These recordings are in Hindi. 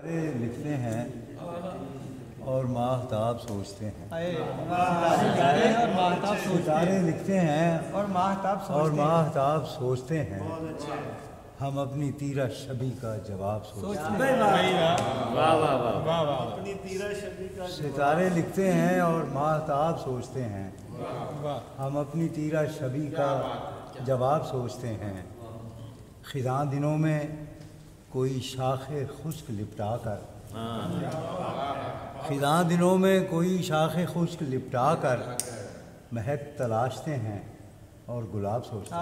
लिखते हैं और माहताब सोचते हैं। सितारे लिखते हैं और माहताब सोचते हैं। हम अपनी तीरा शबी का जवाब सोचते हैं। सितारे लिखते हैं और माहताब सोचते हैं। हम अपनी तीरा शबी का जवाब सोचते हैं। खिज़ां दिनों में कोई शाखे खुश्क लिपटा कर, खिज़ां दिनों में कोई शाखे खुश्क लिपटा कर महक तलाशते हैं और गुलाब सोचते हैं।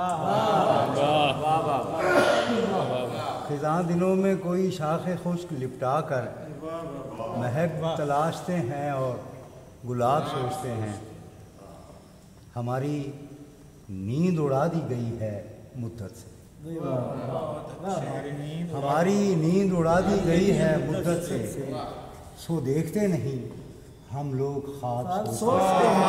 खिज़ां दिनों में कोई शाखे खुश्क लिपटा कर महक तलाशते हैं और गुलाब सोचते हैं। हमारी नींद उड़ा दी गई है मुद्दत से, हमारी नींद उड़ा दी गई है मुद्दत से। सो देखते नहीं हम लोग ख्वाब सोचते हैं।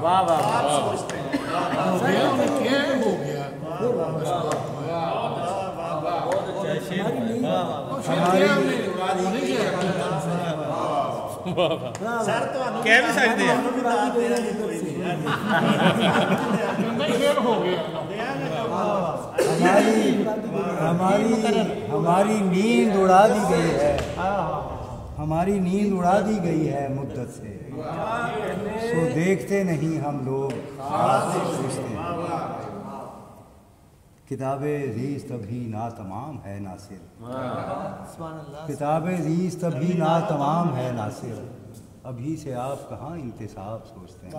वाह वाह कह भी सकते हैं। हमारी नींद उड़ा दी गई है, हमारी नींद उड़ा दी गई है मुद्दत से। सो देखते नहीं हम लोग सोचते हैं। किताबे रीज़ तभी ना तमाम है नासिर, किताबे रीज़ तभी ना तमाम है नासिर। अभी से आप कहाँ इंतसाब सोचते हैं।